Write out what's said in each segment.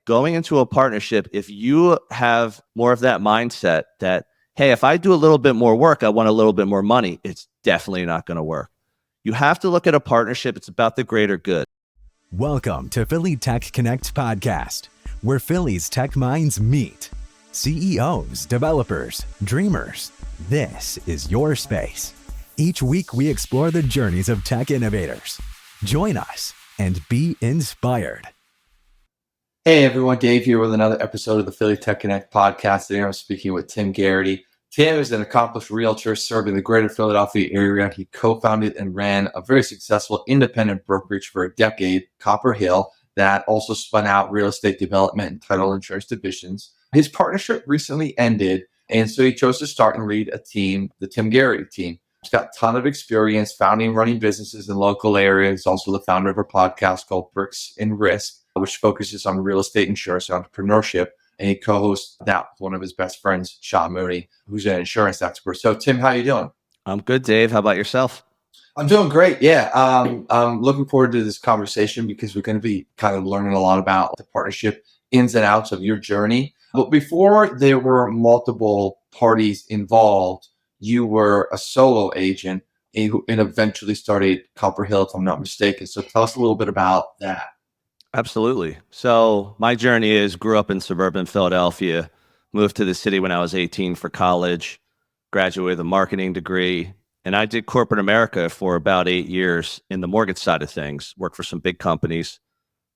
going into a partnership, if you have more of that mindset that, hey, if I do a little bit more work, I want a little bit more money, it's definitely not going to work. You have to look at a partnership. It's about the greater good. Welcome to Philly Tech Connect podcast, where Philly's tech minds meet. CEOs, developers, dreamers. This is your space. Each week, we explore the journeys of tech innovators. Join us and be inspired. Hey everyone, Dave here with another episode of the Philly Tech Connect podcast. Today I'm speaking with Tim Garrity. Tim is an accomplished realtor serving the greater Philadelphia area. He co-founded and ran a very successful independent brokerage for a decade, Copper Hill, that also spun out real estate development and title insurance divisions. His partnership recently ended, and so he chose to start and lead a team, the Tim Garrity team. He's got a ton of experience founding and running businesses in local areas. He's also the founder of a podcast called Bricks and Risk, which focuses on real estate insurance and entrepreneurship. And he co-hosts that with one of his best friends, Sean Mooney, who's an insurance expert. So, Tim, how you doing? I'm good, Dave. How about yourself? I'm doing great. Yeah. I'm looking forward to this conversation because we're going to be kind of learning a lot about the partnership ins and outs of your journey. But before there were multiple parties involved, you were a solo agent and eventually started Copper Hill, if I'm not mistaken. So tell us a little bit about that. Absolutely. So my journey is grew up in suburban Philadelphia, moved to the city when I was 18 for college, graduated with a marketing degree, and I did corporate America for about 8 years in the mortgage side of things, worked for some big companies,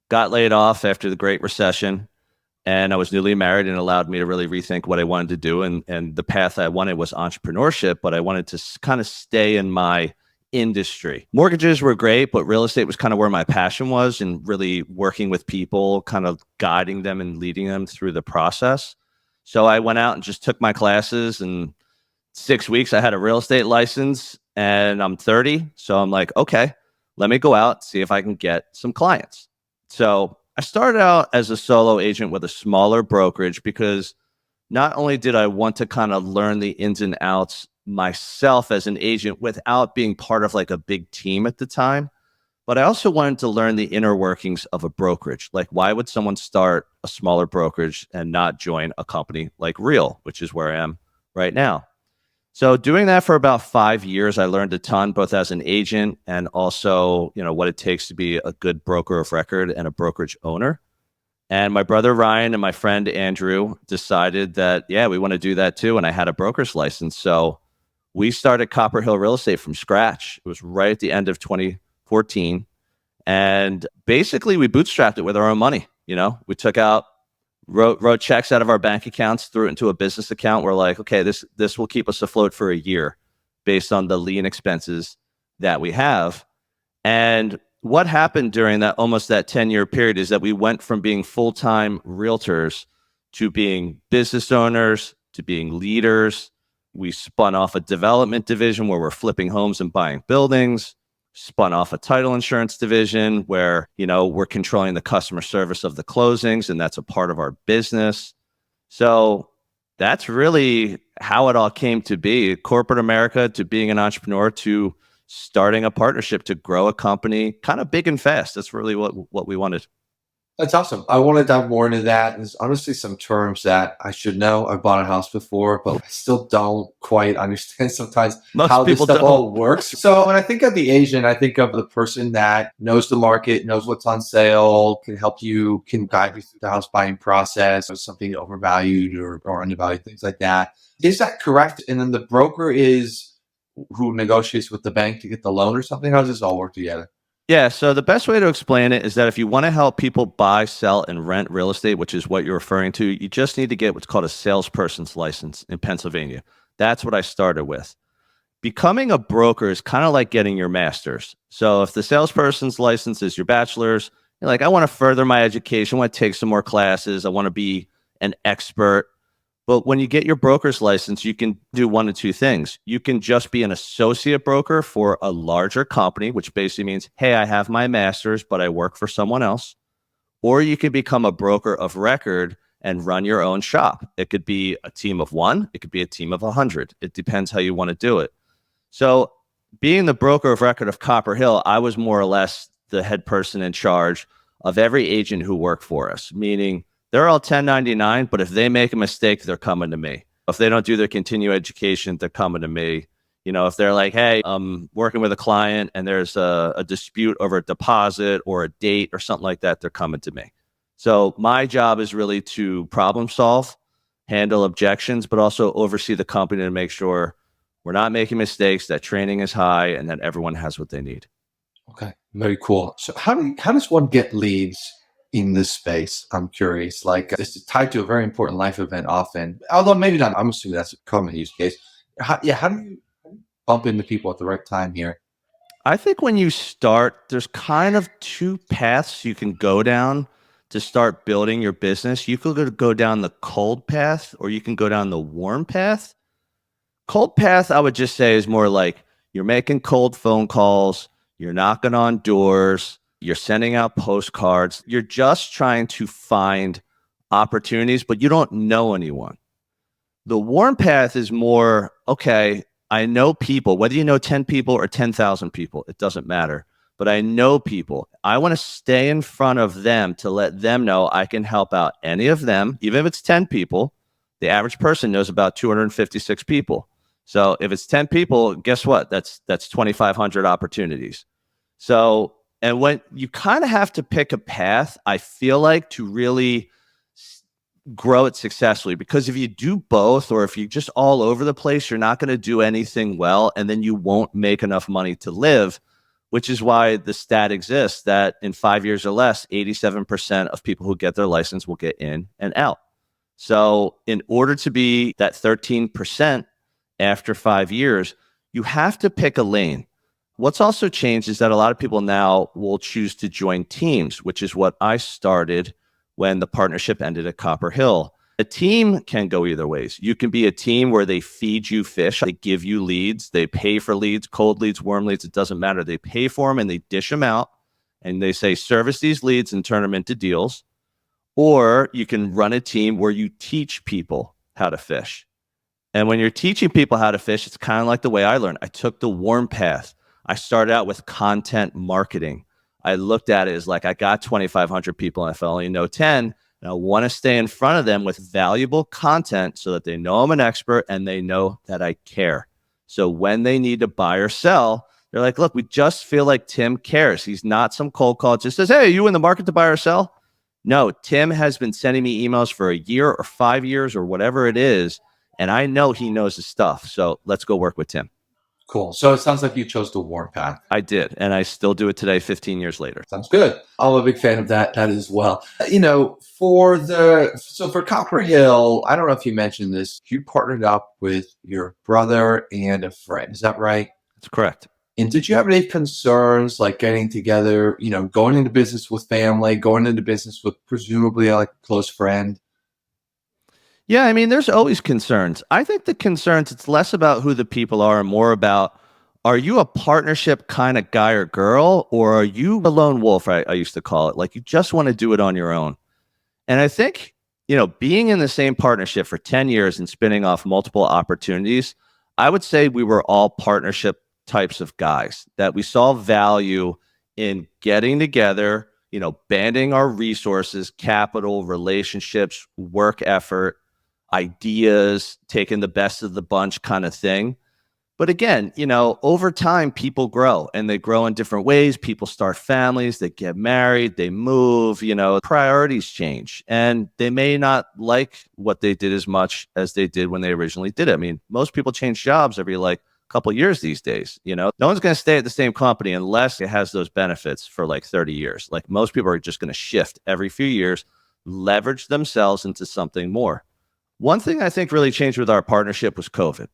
got laid off after the Great Recession, and I was newly married and allowed me to really rethink what I wanted to do. And the path I wanted was entrepreneurship, but I wanted to kind of stay in my industry. Mortgages were great, but real estate was kind of where my passion was, and really working with people, kind of guiding them and leading them through the process. So I went out and just took my classes, and 6 weeks I had a real estate license, and I'm 30. So I'm like, okay, let me go out, see if I can get some clients. So I started out as a solo agent with a smaller brokerage because not only did I want to kind of learn the ins and outs myself as an agent without being part of like a big team at the time, but I also wanted to learn the inner workings of a brokerage. Like, why would someone start a smaller brokerage and not join a company like Real, which is where I am right now? So doing that for about 5 years, I learned a ton, both as an agent and also, what it takes to be a good broker of record and a brokerage owner. And my brother Ryan and my friend Andrew decided that, yeah, we want to do that too. And I had a broker's license. So we started Copper Hill Real Estate from scratch. It was right at the end of 2014. And basically we bootstrapped it with our own money. We took out, wrote checks out of our bank accounts, threw it into a business account. We're like, okay, this will keep us afloat for a year based on the lean expenses that we have. And what happened during that 10-year period is that we went from being full-time realtors to being business owners, to being leaders. We spun off a development division where we're flipping homes and buying buildings, spun off a title insurance division where, we're controlling the customer service of the closings, and that's a part of our business. So that's really how it all came to be. Corporate America to being an entrepreneur to starting a partnership to grow a company kind of big and fast. That's really what we wanted. That's awesome. I want to dive more into that. There's honestly some terms that I should know. I've bought a house before, but I still don't quite understand sometimes how this stuff all works. So when I think of the agent, I think of the person that knows the market, knows what's on sale, can help you, can guide you through the house buying process, or something overvalued or undervalued, things like that. Is that correct? And then the broker is who negotiates with the bank to get the loan or something? How does this all work together? Yeah, so the best way to explain it is that if you want to help people buy, sell, and rent real estate, which is what you're referring to, you just need to get what's called a salesperson's license in Pennsylvania. That's what I started with. Becoming a broker is kind of like getting your master's. So if the salesperson's license is your bachelor's, you're like, I want to further my education, I want to take some more classes, I want to be an expert. But when you get your broker's license, you can do one of two things. You can just be an associate broker for a larger company, which basically means, hey, I have my master's, but I work for someone else. Or you can become a broker of record and run your own shop. It could be a team of 1. It could be a team of 100. It depends how you want to do it. So being the broker of record of Copper Hill, I was more or less the head person in charge of every agent who worked for us, meaning They're all 1099, but if they make a mistake, they're coming to me. If they don't do their continuing education, they're coming to me. If they're like, hey, I'm working with a client and there's a dispute over a deposit or a date or something like that, they're coming to me. So my job is really to problem solve, handle objections, but also oversee the company to make sure we're not making mistakes, that training is high, and that everyone has what they need. Okay, very cool. So how does one get leads in this space? I'm curious. Like it's tied to a very important life event often, although maybe not. I'm assuming that's a common use case. How do you bump into people at the right time here? I think when you start, there's kind of two paths you can go down to start building your business. You could go down the cold path or you can go down the warm path. Cold path, I would just say, is more like you're making cold phone calls, you're knocking on doors, you're sending out postcards, you're just trying to find opportunities, but you don't know anyone. The warm path is more, okay, I know people, whether you know 10 people or 10,000 people, it doesn't matter. But I know people. I want to stay in front of them to let them know I can help out any of them, even if it's 10 people. The average person knows about 256 people. So if it's 10 people, guess what? That's 2,500 opportunities. So, and when you kind of have to pick a path, I feel like, to really grow it successfully, because if you do both or if you're just all over the place, you're not going to do anything well, and then you won't make enough money to live, which is why the stat exists that in 5 years or less, 87% of people who get their license will get in and out. So in order to be that 13% after 5 years, you have to pick a lane. What's also changed is that a lot of people now will choose to join teams, which is what I started when the partnership ended at Copper Hill. A team can go either ways. You can be a team where they feed you fish, they give you leads, they pay for leads, cold leads, warm leads, it doesn't matter. They pay for them and they dish them out and they say, service these leads and turn them into deals. Or you can run a team where you teach people how to fish. And when you're teaching people how to fish, it's kind of like the way I learned. I took the warm path. I started out with content marketing. I looked at it as like, I got 2,500 people and if I only know 10, and I want to stay in front of them with valuable content so that they know I'm an expert and they know that I care. So when they need to buy or sell, they're like, look, we just feel like Tim cares. He's not some cold call, just says, hey, are you in the market to buy or sell? No, Tim has been sending me emails for a year or 5 years or whatever it is. And I know he knows his stuff. So let's go work with Tim. Cool. So it sounds like you chose the warm path. I did. And I still do it today, 15 years later. Sounds good. I'm a big fan of that as well. For Copper Hill, I don't know if you mentioned this, you partnered up with your brother and a friend. Is that right? That's correct. And did you have any concerns like getting together, going into business with family, going into business with presumably like a close friend? Yeah, I mean, there's always concerns. I think the concerns, it's less about who the people are and more about, are you a partnership kind of guy or girl, or are you a lone wolf, I used to call it, like you just want to do it on your own? And I think, being in the same partnership for 10 years and spinning off multiple opportunities, I would say we were all partnership types of guys, that we saw value in getting together, banding our resources, capital, relationships, work effort, ideas, taking the best of the bunch kind of thing. But again, over time, people grow and they grow in different ways. People start families, they get married, they move, priorities change, and they may not like what they did as much as they did when they originally did it. I mean, most people change jobs every couple of years these days. No one's going to stay at the same company unless it has those benefits for 30 years. Like most people are just going to shift every few years, leverage themselves into something more. One thing I think really changed with our partnership was COVID.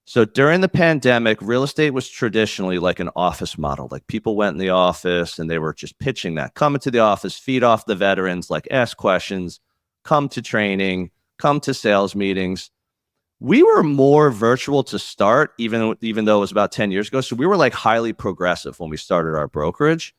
So during the pandemic, real estate was traditionally like an office model. Like people went in the office and they were just pitching that. Come into the office, feed off the veterans, ask questions, come to training, come to sales meetings. We were more virtual to start, even though it was about 10 years ago. So we were highly progressive when we started our brokerage.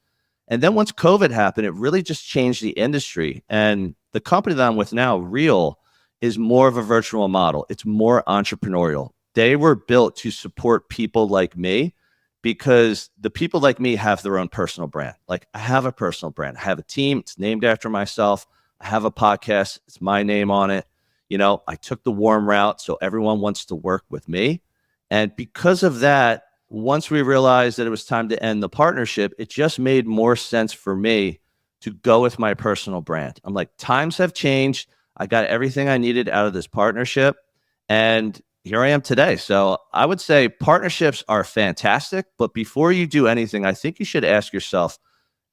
And then once COVID happened, it really just changed the industry. And the company that I'm with now, Real, is more of a virtual model. It's more entrepreneurial. They were built to support people like me because the people like me have their own personal brand. I have a personal brand. I have a team. It's named after myself. I have a podcast. It's my name on it. I took the warm route. So everyone wants to work with me. And because of that, once we realized that it was time to end the partnership, it just made more sense for me to go with my personal brand. I'm like, times have changed. I got everything I needed out of this partnership. And here I am today. So I would say partnerships are fantastic. But before you do anything, I think you should ask yourself,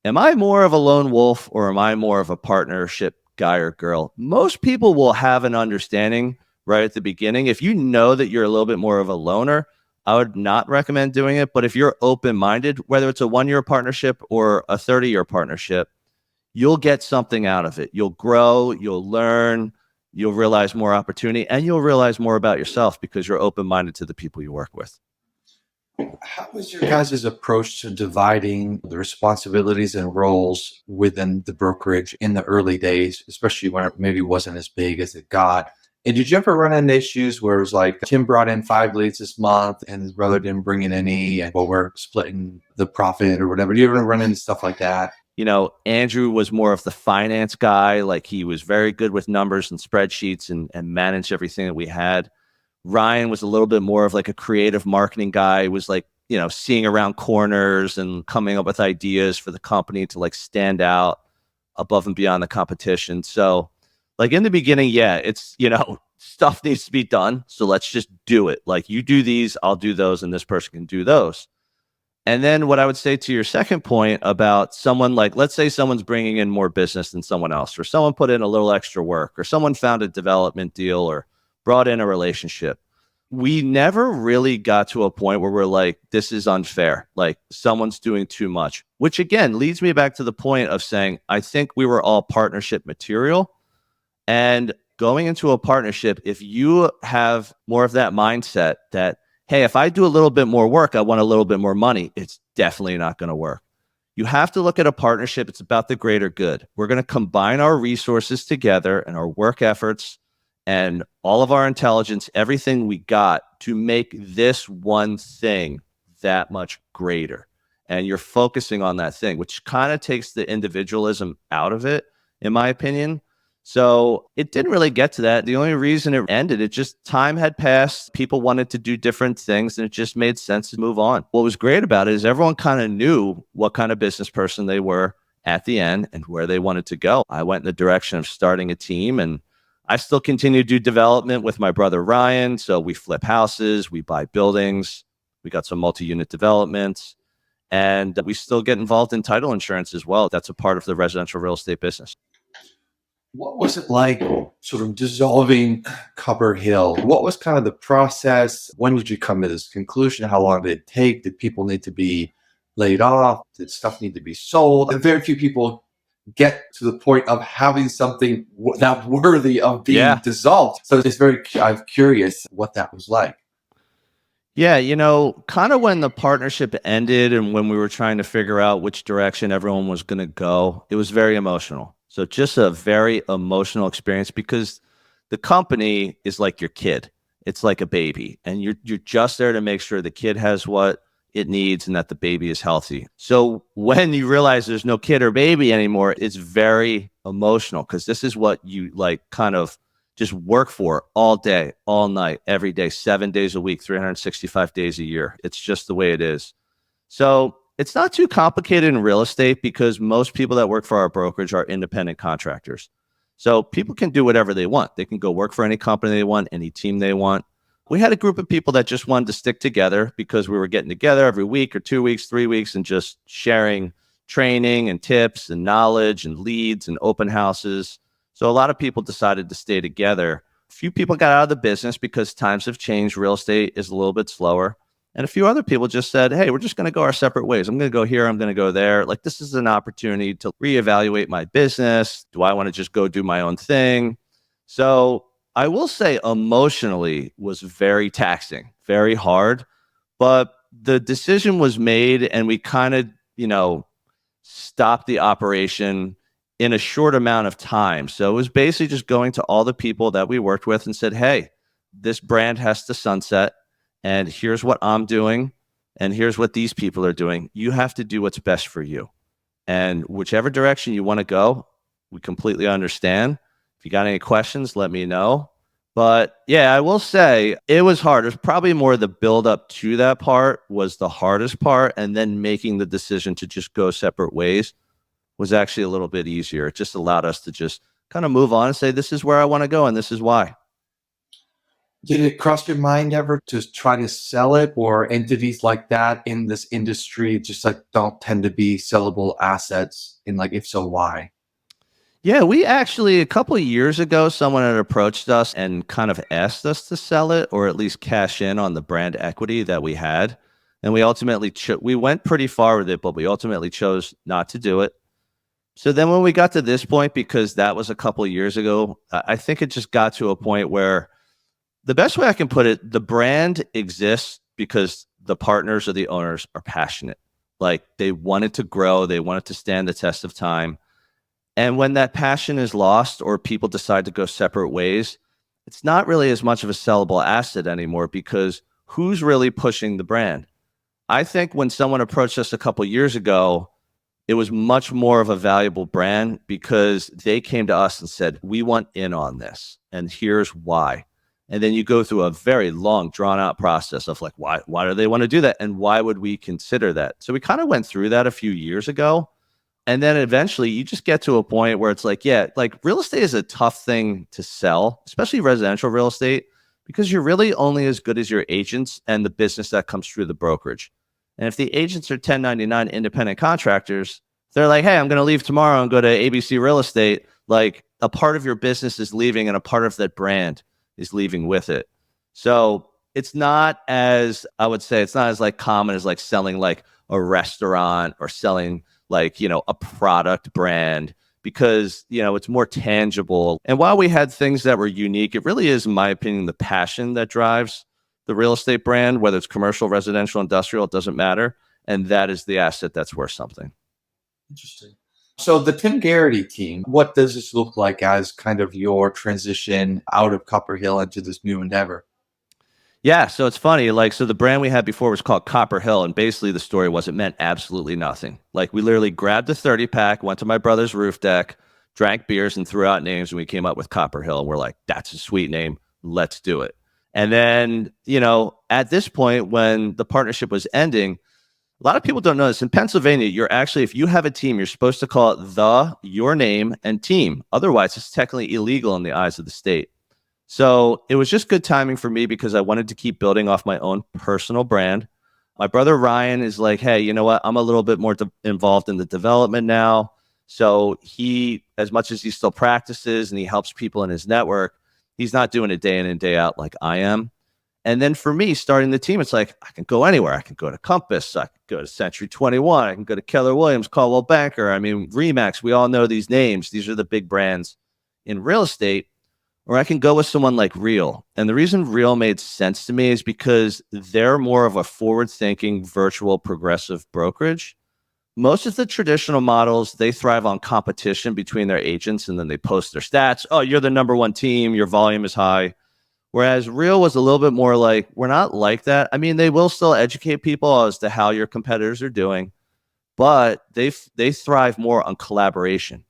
am I more of a lone wolf or am I more of a partnership guy or girl? Most people will have an understanding right at the beginning. If you know that you're a little bit more of a loner, I would not recommend doing it. But if you're open-minded, whether it's a 1-year partnership or a 30-year partnership, you'll get something out of it. You'll grow, you'll learn, you'll realize more opportunity, and you'll realize more about yourself because you're open-minded to the people you work with. How was your guys' approach to dividing the responsibilities and roles within the brokerage in the early days, especially when it maybe wasn't as big as it got? And did you ever run into issues where it was like Tim brought in 5 leads this month and his brother didn't bring in any, and well, we're splitting the profit or whatever? Do you ever run into stuff like that? Andrew was more of the finance guy. Like he was very good with numbers and spreadsheets and managed everything that we had. Ryan was a little bit more of like a creative marketing guy. He was like, seeing around corners and coming up with ideas for the company to like stand out above and beyond the competition. So like in the beginning, yeah, it's, stuff needs to be done. So let's just do it. Like you do these, I'll do those, and this person can do those. And then what I would say to your second point about someone like, let's say someone's bringing in more business than someone else, or someone put in a little extra work, or someone found a development deal or brought in a relationship. We never really got to a point where we're like, this is unfair. Like someone's doing too much, which again leads me back to the point of saying, I think we were all partnership material. And going into a partnership, if you have more of that mindset that, hey, if I do a little bit more work, I want a little bit more money, it's definitely not going to work. You have to look at a partnership. It's about the greater good. We're going to combine our resources together and our work efforts and all of our intelligence, everything we got to make this one thing that much greater. And you're focusing on that thing, which kind of takes the individualism out of it, in my opinion. So it didn't really get to that. The only reason it ended, it just time had passed. People wanted to do different things and it just made sense to move on. What was great about it is everyone kind of knew what kind of business person they were at the end and where they wanted to go. I went in the direction of starting a team, and I still continue to do development with my brother Ryan. So we flip houses, we buy buildings, we got some multi-unit developments, and we still get involved in title insurance as well. That's a part of the residential real estate business. What was it like sort of dissolving Copper Hill? What was kind of the process? When did you come to this conclusion? How long did it take? Did people need to be laid off? Did stuff need to be sold? And very few people get to the point of having something that worthy of being dissolved. So I'm curious what that was like. Yeah, kind of when the partnership ended and when we were trying to figure out which direction everyone was going to go, it was very emotional. So just a very emotional experience because the company is like your kid. It's like a baby, and you're just there to make sure the kid has what it needs and that the baby is healthy. So when you realize there's no kid or baby anymore, it's very emotional because this is what you like kind of just work for all day, all night, every day, 7 days a week, 365 days a year. It's just the way it is. So it's not too complicated in real estate because most people that work for our brokerage are independent contractors. So people can do whatever they want. They can go work for any company they want, any team they want. We had a group of people that just wanted to stick together because we were getting together every week or 2 weeks, 3 weeks, and just sharing training and tips and knowledge and leads and open houses. So a lot of people decided to stay together. A few people got out of the business because times have changed. Real estate is a little bit slower. And a few other people just said, hey, we're just going to go our separate ways. I'm going to go here. I'm going to go there. Like, this is an opportunity to reevaluate my business. Do I want to just go do my own thing? So I will say emotionally was very taxing, very hard. But the decision was made and we kind of, stopped the operation in a short amount of time. So it was basically just going to all the people that we worked with and said, hey, this brand has to sunset. And here's what I'm doing. And here's what these people are doing. You have to do what's best for you. And whichever direction you want to go, We completely understand. If you got any questions, let me know. But yeah, I will say it was hard. It was probably more the build up to that part was the hardest part. And then making the decision to just go separate ways was actually a little bit easier. It just allowed us to just kind of move on and say, this is where I want to go and this is why. Did it cross your mind ever to try to sell it, or entities like that in this industry just like don't tend to be sellable assets? And like, if so, why? Yeah, we actually, a couple of years ago, someone had approached us and kind of asked us to sell it or at least cash in on the brand equity that we had. And we ultimately, we went pretty far with it, but we ultimately chose not to do it. So then when we got to this point, because that was a couple of years ago, I think it just got to a point where the best way I can put it, the brand exists because the partners or the owners are passionate. Like they want it to grow, they want it to stand the test of time. And when that passion is lost or people decide to go separate ways, it's not really as much of a sellable asset anymore because who's really pushing the brand? I think when someone approached us a couple years ago, it was much more of a valuable brand because they came to us and said, we want in on this. And here's why. And then you go through a very long, drawn out process of like, why do they want to do that? And why would we consider that? So we kind of went through that a few years ago. And then eventually you just get to a point where it's like, yeah, like real estate is a tough thing to sell, especially residential real estate, because you're really only as good as your agents and the business that comes through the brokerage. And if the agents are 1099 independent contractors, they're like, hey, I'm going to leave tomorrow and go to ABC Real Estate. Like a part of your business is leaving and a part of that brand is leaving with it. So it's not as, I would say, it's not as like common as like selling like a restaurant or selling like, a product brand because, it's more tangible. And while we had things that were unique, it really is, in my opinion, the passion that drives the real estate brand, whether it's commercial, residential, industrial, it doesn't matter. And that is the asset that's worth something. Interesting. So the Tim Garrity team, what does this look like as kind of your transition out of Copper Hill into this new endeavor? Yeah, so it's funny. Like, so the brand we had before was called Copper Hill, and basically the story was it meant absolutely nothing. Like, we literally grabbed a 30 pack, went to my brother's roof deck, drank beers, and threw out names, and we came up with Copper Hill. And we're like, that's a sweet name. Let's do it. And then, at this point, when the partnership was ending, a lot of people don't know this. In Pennsylvania, you're actually, if you have a team, you're supposed to call it your name, and team. Otherwise, it's technically illegal in the eyes of the state. So it was just good timing for me because I wanted to keep building off my own personal brand. My brother Ryan is like, hey, you know what? I'm a little bit more involved in the development now. So he, as much as he still practices and he helps people in his network, he's not doing it day in and day out like I am. And then for me, starting the team, it's like I can go anywhere. I can go to Compass. I can go to Century 21. I can go to Keller Williams, Caldwell Banker. I mean, Remax. We all know these names. These are the big brands in real estate. Or I can go with someone like Real. And the reason Real made sense to me is because they're more of a forward-thinking, virtual, progressive brokerage. Most of the traditional models, they thrive on competition between their agents, and then they post their stats. Oh, you're the number one team. Your volume is high. Whereas Real was a little bit more like, we're not like that. I mean, they will still educate people as to how your competitors are doing, but they thrive more on collaboration.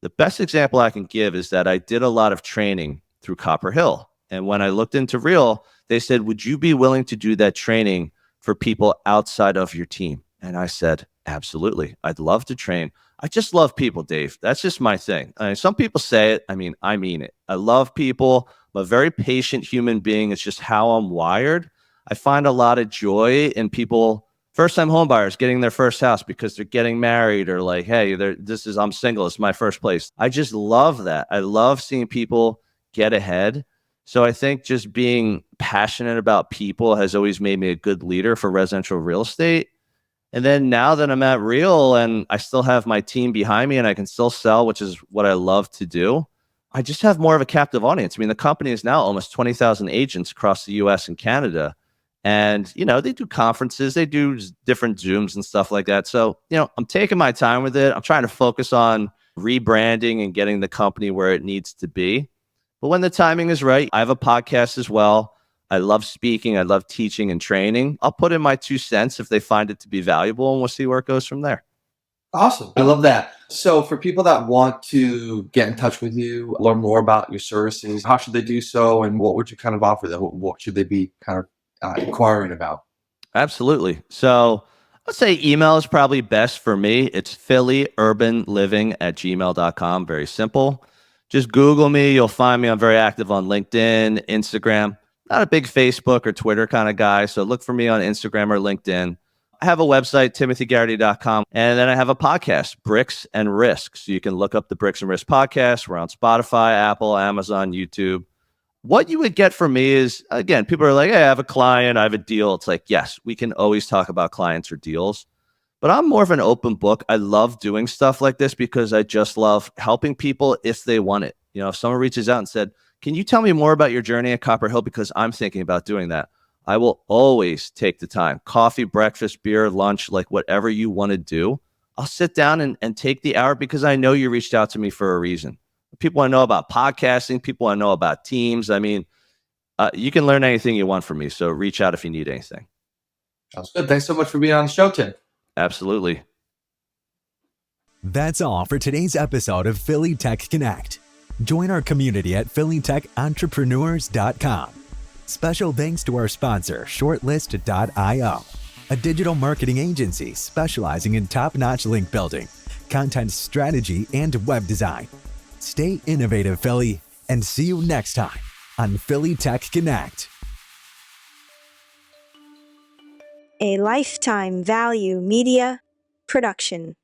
The best example I can give is that I did a lot of training through Copper Hill. And when I looked into Real, they said, would you be willing to do that training for people outside of your team? And I said, absolutely. I'd love to train. I just love people, Dave. That's just my thing. I mean, some people say it. I mean it. I love people. I'm a very patient human being. It's just how I'm wired. I find a lot of joy in people, first-time homebuyers getting their first house because they're getting married or like, hey, I'm single. It's my first place. I just love that. I love seeing people get ahead. So I think just being passionate about people has always made me a good leader for residential real estate. And then now that I'm at Real and I still have my team behind me and I can still sell, which is what I love to do, I just have more of a captive audience. I mean, the company is now almost 20,000 agents across the US and Canada. And, they do conferences, they do different Zooms and stuff like that. So, I'm taking my time with it. I'm trying to focus on rebranding and getting the company where it needs to be. But when the timing is right, I have a podcast as well. I love speaking. I love teaching and training. I'll put in my 2 cents if they find it to be valuable, and we'll see where it goes from there. Awesome. I love that. So for people that want to get in touch with you, learn more about your services, how should they do so? And what would you kind of offer them? What should they be kind of inquiring about? Absolutely. So I'd say email is probably best for me. It's phillyurbanliving@gmail.com. Very simple. Just Google me. You'll find me. I'm very active on LinkedIn, Instagram. Not a big Facebook or Twitter kind of guy. So look for me on Instagram or LinkedIn. I have a website, timothygarrity.com. And then I have a podcast, Bricks and Risks. So you can look up the Bricks and Risks podcast. We're on Spotify, Apple, Amazon, YouTube. What you would get from me is, again, people are like, hey, I have a client, I have a deal. It's like, yes, we can always talk about clients or deals, but I'm more of an open book. I love doing stuff like this because I just love helping people if they want it. You know, if someone reaches out and said, can you tell me more about your journey at Copper Hill? Because I'm thinking about doing that. I will always take the time, coffee, breakfast, beer, lunch, like whatever you want to do. I'll sit down and take the hour because I know you reached out to me for a reason. People want to know about podcasting. People want to know about teams. I mean, you can learn anything you want from me. So reach out if you need anything. Sounds good. Thanks so much for being on the show, Tim. Absolutely. That's all for today's episode of Philly Tech Connect. Join our community at phillytechentrepreneurs.com. Special thanks to our sponsor, shortlist.io, a digital marketing agency specializing in top-notch link building, content strategy, and web design. Stay innovative, Philly, and see you next time on Philly Tech Connect. A Lifetime Value Media production.